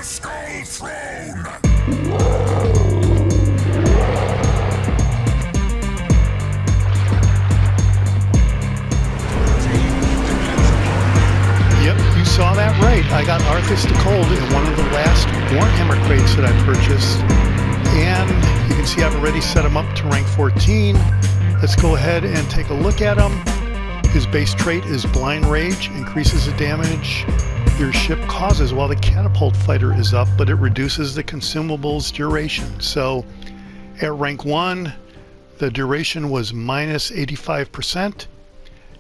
Skull Throne! Yep, you saw that right. I got Arthas the Cold in one of the last Warhammer crates that I purchased. And you can see I've already set him up to rank 14. Let's go ahead and take a look at him. His base trait is Blind Rage, increases the damage your ship causes while the catapult fighter is up, but it reduces the consumables duration. So at rank 1, the duration was minus 85%.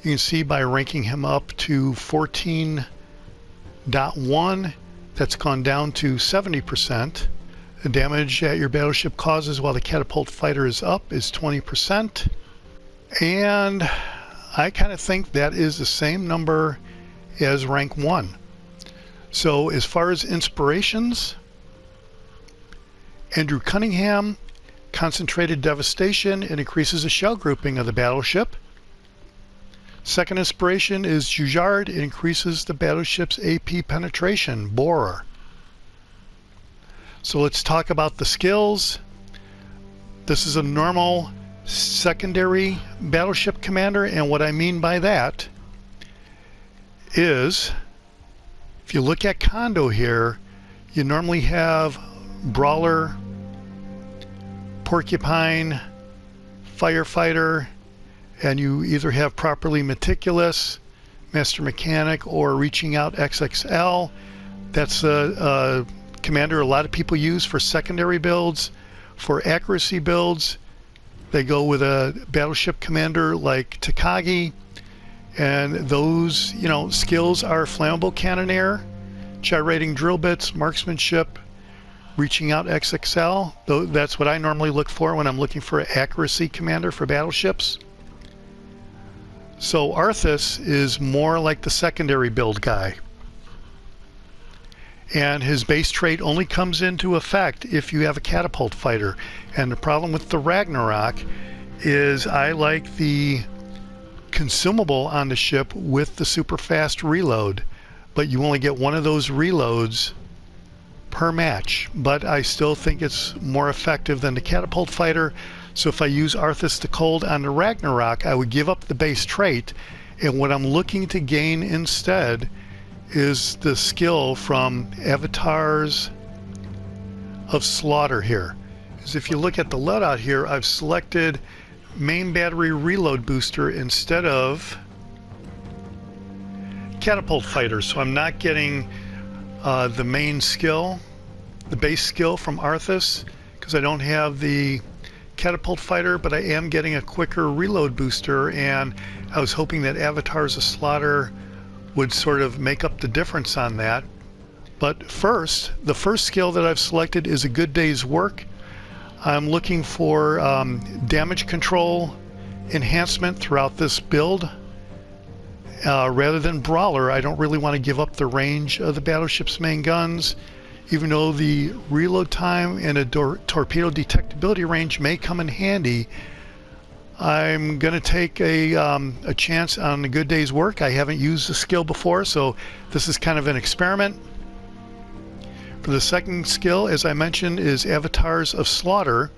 You can see by ranking him up to 14.1, that's gone down to 70%. The damage that your battleship causes while the catapult fighter is up is 20%. And I kind of think that is the same number as rank 1. So as far as inspirations, Andrew Cunningham, Concentrated Devastation, it increases the shell grouping of the battleship. Second inspiration is Jujard, it increases the battleship's AP penetration, Borer. So let's talk about the skills. This is a normal secondary battleship commander, and what I mean by that is, if you look at Condo here, you normally have Brawler, Porcupine, Firefighter, and you either have Properly Meticulous, Master Mechanic, or Reaching Out XXL. That's a commander a lot of people use for secondary builds. For accuracy builds, they go with a battleship commander like Takagi, and those, skills are Flammable Cannoneer, Gyrating Drill Bits, Marksmanship, Reaching Out XXL. That's what I normally look for when I'm looking for an accuracy commander for battleships. So Arthas is more like the secondary build guy. And his base trait only comes into effect if you have a catapult fighter. And the problem with the Ragnarok is I like the consumable on the ship with the super fast reload, but you only get one of those reloads per match. But I still think it's more effective than the catapult fighter. So if I use Arthas the Cold on the Ragnarok, I would give up the base trait, and what I'm looking to gain instead is the skill from Avatars of Slaughter here. Because if you look at the loadout here, I've selected main battery reload booster instead of catapult fighter, so I'm not getting the main skill, the base skill from Arthas, because I don't have the catapult fighter, but I am getting a quicker reload booster, and I was hoping that Avatars of Slaughter would sort of make up the difference on that. But first, the first skill that I've selected is a good day's work. I'm looking for damage control enhancement throughout this build. Rather than Brawler, I don't really want to give up the range of the battleship's main guns, even though the reload time and a torpedo detectability range may come in handy. I'm going to take a chance on a good day's work. I haven't used the skill before, so this is kind of an experiment. For the second skill, as I mentioned, is Avatars of Slaughter.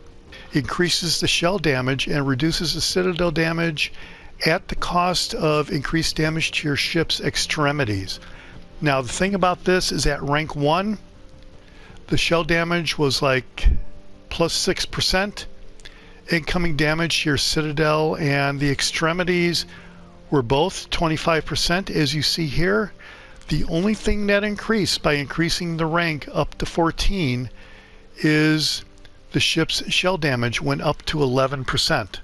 It increases the shell damage and reduces the citadel damage at the cost of increased damage to your ship's extremities. Now, the thing about this is at rank 1, the shell damage was like plus 6%. Incoming damage to your citadel and the extremities were both 25%, as you see here. The only thing that increased by increasing the rank up to 14 is the ship's shell damage went up to 11%.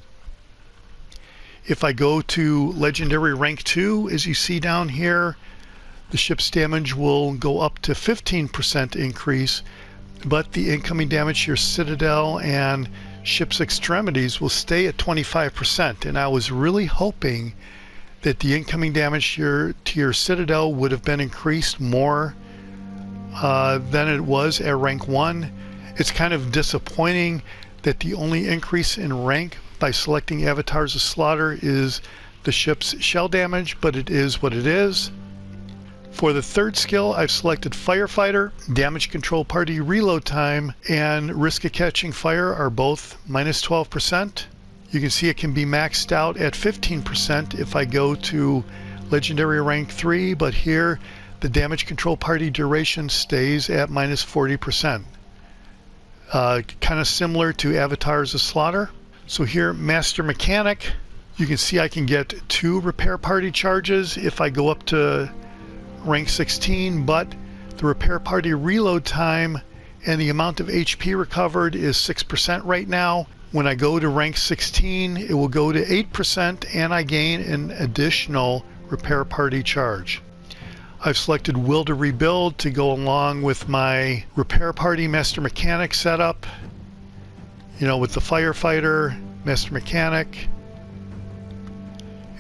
If I go to legendary rank 2, as you see down here, the ship's damage will go up to 15% increase, but the incoming damage to your citadel and ship's extremities will stay at 25%, and I was really hoping that the incoming damage to your citadel would have been increased more than it was at rank 1. It's kind of disappointing that the only increase in rank by selecting Avatars of Slaughter is the ship's shell damage, but it is what it is. For the third skill, I've selected Firefighter. Damage control party reload time and risk of catching fire are both minus 12%. You can see it can be maxed out at 15% if I go to Legendary rank 3, but here the damage control party duration stays at minus 40%. Kind of similar to Avatars of Slaughter. So here, Master Mechanic, you can see I can get 2 repair party charges if I go up to rank 16, but the repair party reload time and the amount of HP recovered is 6% right now. When I go to rank 16, it will go to 8% and I gain an additional repair party charge. I've selected Will to Rebuild to go along with my repair party Master Mechanic setup, with the Firefighter, Master Mechanic,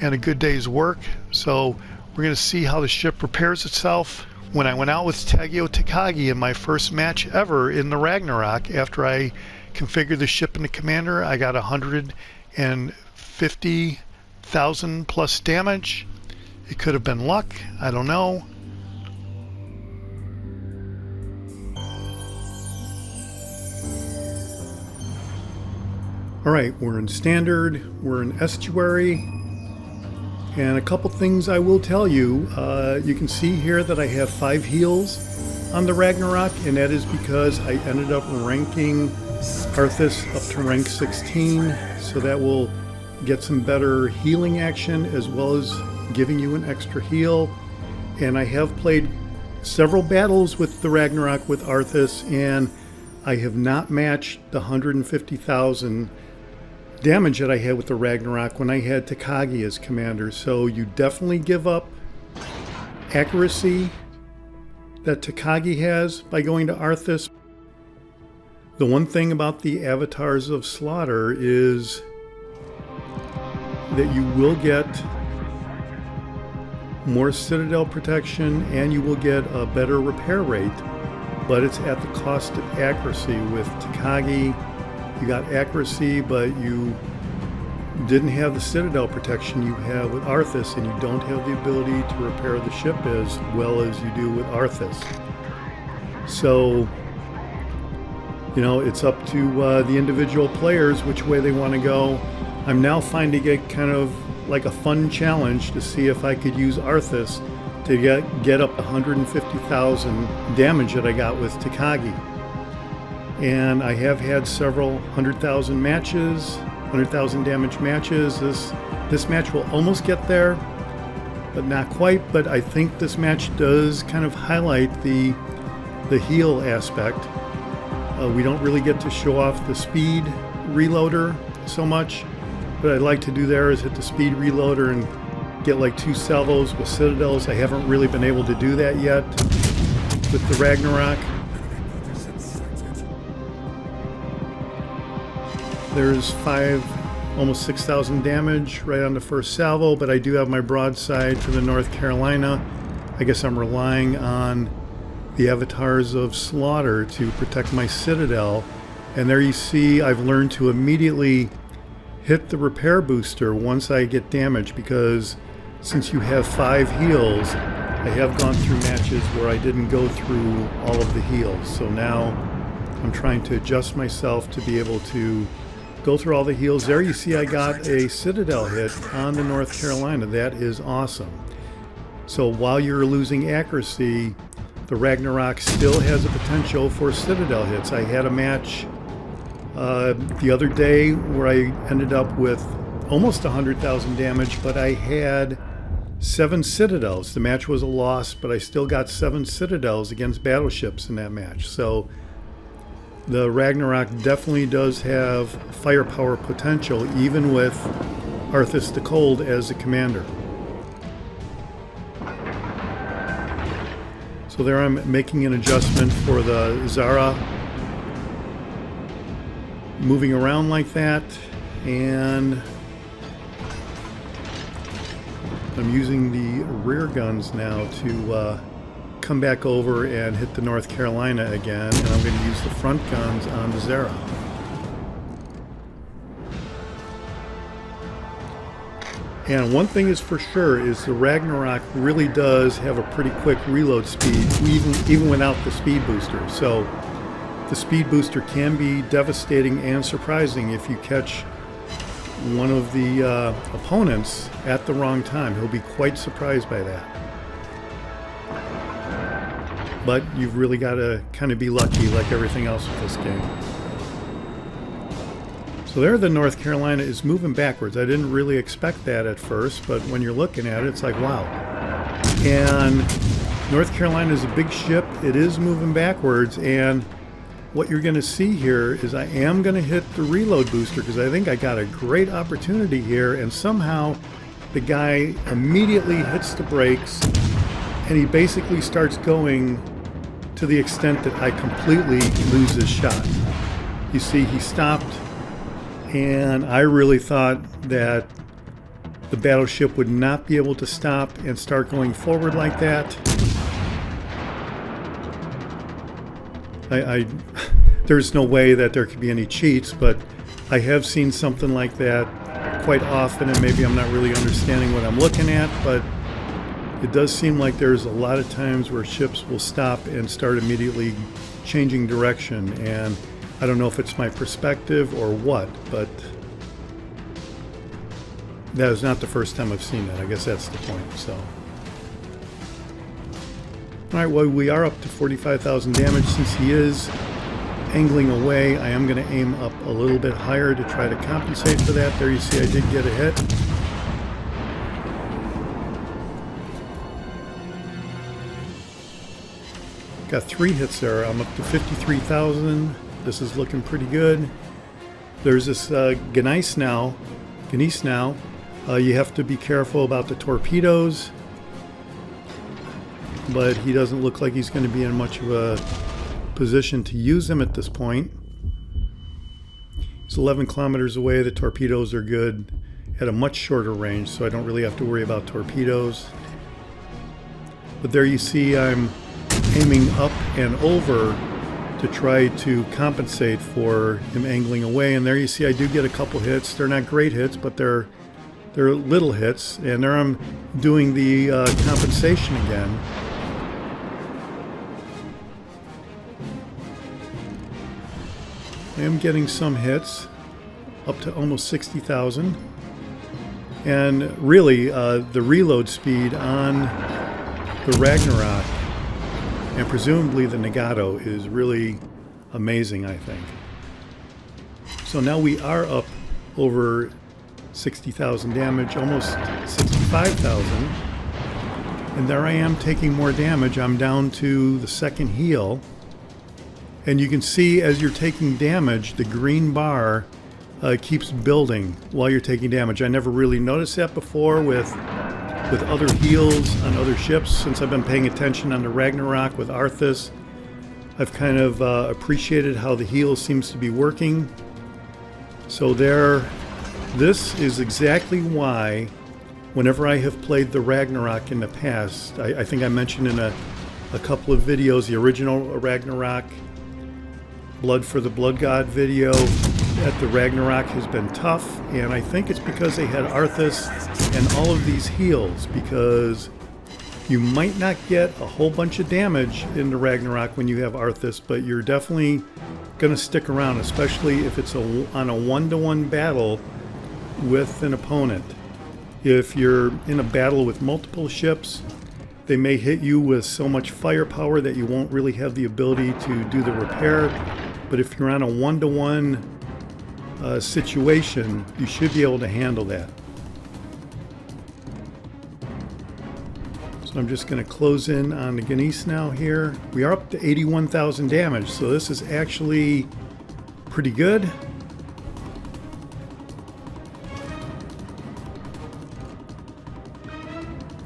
and a good day's work. So we're going to see how the ship repairs itself. When I went out with TAKEO TAKAGI in my first match ever in the Ragnarok, after I configured the ship in the Commander, I got 150,000 plus damage. It could have been luck, I don't know. Alright, we're in Standard, we're in Estuary. And a couple things I will tell you. You can see here that I have 5 heals on the Ragnarok, and that is because I ended up ranking Arthas up to rank 16, so that will get some better healing action as well as giving you an extra heal. And I have played several battles with the Ragnarok with Arthas, and I have not matched the 150,000 damage that I had with the Ragnarok when I had Takagi as commander. So you definitely give up accuracy that Takagi has by going to Arthas. The one thing about the Avatars of Slaughter is that you will get more citadel protection and you will get a better repair rate, but it's at the cost of accuracy. With Takagi, you got accuracy, but you didn't have the citadel protection you have with Arthas, and you don't have the ability to repair the ship as well as you do with Arthas. So, it's up to the individual players which way they want to go. I'm now finding it kind of like a fun challenge to see if I could use Arthas to get up 150,000 damage that I got with Takagi. And I have had several 100,000 matches, 100,000 damage matches. This match will almost get there, but not quite. But I think this match does kind of highlight the heal aspect. We don't really get to show off the speed reloader so much. What I'd like to do there is hit the speed reloader and get like 2 salvos with citadels. I haven't really been able to do that yet with the Ragnarok. There's almost 6,000 damage right on the first salvo, but I do have my broadside to the North Carolina. I guess I'm relying on the Avatars of Slaughter to protect my citadel. And there you see I've learned to immediately hit the repair booster once I get damage, because since you have 5 heals, I have gone through matches where I didn't go through all of the heals. So now I'm trying to adjust myself to be able to go through all the heals. There you see I got a citadel hit on the North Carolina. That is awesome. So while you're losing accuracy, the Ragnarok still has a potential for citadel hits. I had a match the other day where I ended up with almost 100,000 damage, but I had 7 citadels. The match was a loss, but I still got 7 citadels against battleships in that match. So the Ragnarok definitely does have firepower potential, even with Arthas the Cold as the commander. So there I'm making an adjustment for the Zara, moving around like that, and I'm using the rear guns now to come back over and hit the North Carolina again, and I'm going to use the front guns on the Zara. And one thing is for sure is the Ragnarok really does have a pretty quick reload speed, even without the speed booster. So the speed booster can be devastating and surprising if you catch one of the opponents at the wrong time. He'll be quite surprised by that. But you've really got to kind of be lucky, like everything else with this game. So there, the North Carolina is moving backwards. I didn't really expect that at first, but when you're looking at it, it's like, wow. And North Carolina is a big ship. It is moving backwards, and what you're going to see here is I am going to hit the reload booster because I think I got a great opportunity here, and somehow the guy immediately hits the brakes, and he basically starts going to the extent that I completely lose his shot. You see, he stopped. And I really thought that the battleship would not be able to stop and start going forward like that. There's no way that there could be any cheats, but I have seen something like that quite often, and maybe I'm not really understanding what I'm looking at, but it does seem like there's a lot of times where ships will stop and start immediately changing direction, and I don't know if it's my perspective or what, but that is not the first time I've seen that. I guess that's the point. So, all right, well, we are up to 45,000 damage. Since he is angling away, I am going to aim up a little bit higher to try to compensate for that. There you see I did get a hit. Got 3 hits there. I'm up to 53,000. This is looking pretty good. There's this Gneiss now. You have to be careful about the torpedoes, but he doesn't look like he's going to be in much of a position to use them at this point. He's 11 kilometers away. The torpedoes are good at a much shorter range, so I don't really have to worry about torpedoes. But there you see I'm aiming up and over to try to compensate for him angling away, and there you see I do get a couple hits. They're not great hits, but they're little hits, and there I'm doing the compensation again. I am getting some hits, up to almost 60,000, and really the reload speed on the Ragnarok and presumably the Nagato is really amazing, I think. So now we are up over 60,000 damage, almost 65,000. And there I am taking more damage. I'm down to the second heal. And you can see as you're taking damage, the green bar keeps building while you're taking damage. I never really noticed that before with other heals on other ships. Since I've been paying attention on the Ragnarok with Arthas, I've kind of appreciated how the heal seems to be working. So this is exactly why whenever I have played the Ragnarok in the past, I think I mentioned in a couple of videos, the original Ragnarok, Blood for the Blood God video, that the Ragnarok has been tough, and I think it's because they had Arthas and all of these heals, because you might not get a whole bunch of damage in the Ragnarok when you have Arthas, but you're definitely going to stick around, especially if it's on a one-to-one battle with an opponent. If you're in a battle with multiple ships, they may hit you with so much firepower that you won't really have the ability to do the repair, but if you're on a one-to-one situation, you should be able to handle that. So I'm just going to close in on the Gneiss now here. We are up to 81,000 damage, so this is actually pretty good.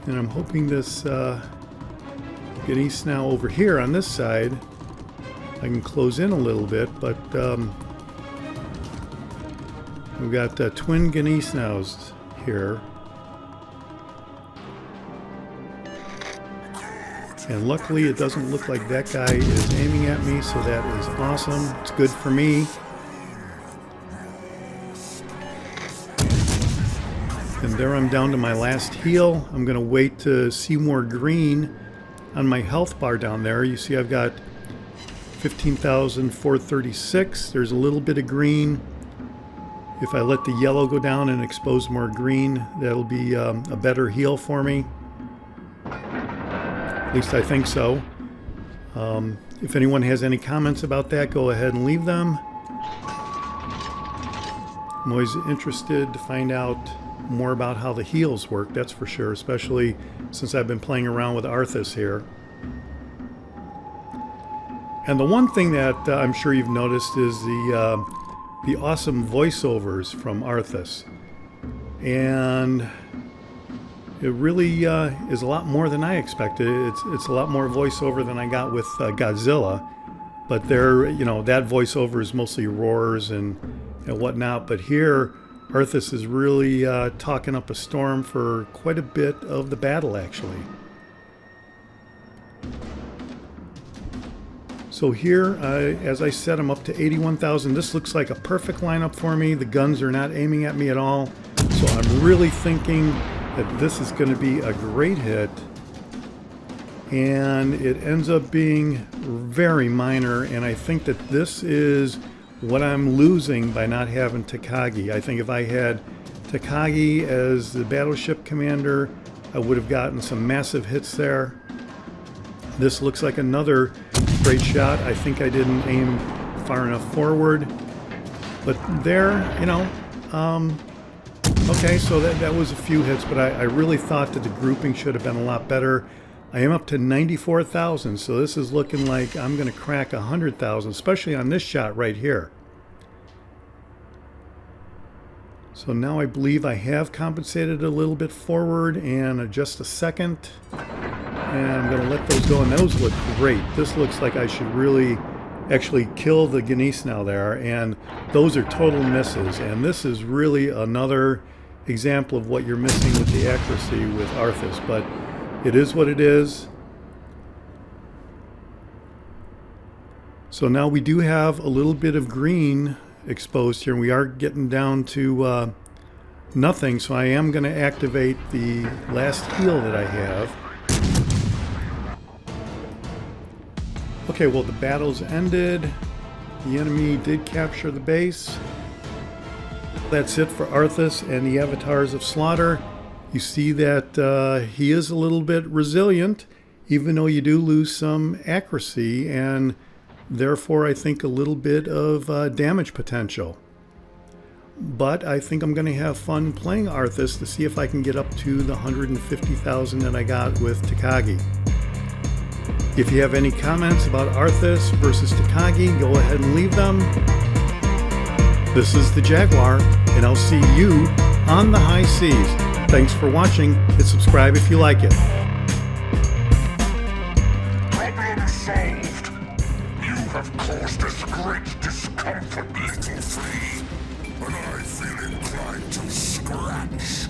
And I'm hoping this Gneiss now over here on this side, I can close in a little bit, but we've got twin Gneiss nows here. And luckily it doesn't look like that guy is aiming at me, so that is awesome. It's good for me. And there I'm down to my last heal. I'm going to wait to see more green on my health bar down there. You see I've got 15,436. There's a little bit of green. If I let the yellow go down and expose more green, that'll be a better heal for me. At least I think so. If anyone has any comments about that, go ahead and leave them. I'm always interested to find out more about how the heals work, that's for sure, especially since I've been playing around with Arthas here. And the one thing that I'm sure you've noticed is the awesome voiceovers from Arthas. And it really is a lot more than I expected. It's a lot more voiceover than I got with Godzilla. But there, you know, that voiceover is mostly roars and whatnot. But here, Arthas is really talking up a storm for quite a bit of the battle, actually. So here, as I said, I'm up to 81,000. This looks like a perfect lineup for me. The guns are not aiming at me at all. So I'm really thinking that this is going to be a great hit. And it ends up being very minor. And I think that this is what I'm losing by not having TAKAGI. I think if I had TAKAGI as the battleship commander, I would have gotten some massive hits there. This looks like another great shot. I think I didn't aim far enough forward. But there, you know, okay, so that was a few hits, but I really thought that the grouping should have been a lot better. I am up to 94,000, so this is looking like I'm going to crack 100,000, especially on this shot right here. So now I believe I have compensated a little bit forward, and just a second, and I'm going to let those go, and those look great. This looks like I should really actually kill the Ganesh now there, and those are total misses, and this is really another example of what you're missing with the accuracy with Arthas, but it is what it is. So now we do have a little bit of green exposed here, and we are getting down to nothing, so I am going to activate the last heal that I have. Okay, well, the battle's ended. The enemy did capture the base. That's it for Arthas and the Avatars of Slaughter. You see that he is a little bit resilient, even though you do lose some accuracy, and therefore I think a little bit of damage potential. But I think I'm going to have fun playing Arthas to see if I can get up to the 150,000 that I got with TAKAGI. If you have any comments about Arthas versus TAKAGI, go ahead and leave them. This is the Jaguar, and I'll see you on the high seas. Thanks for watching, and subscribe if you like it. I've been saved. You have caused us great discomfort, little flea, and I feel inclined to scratch.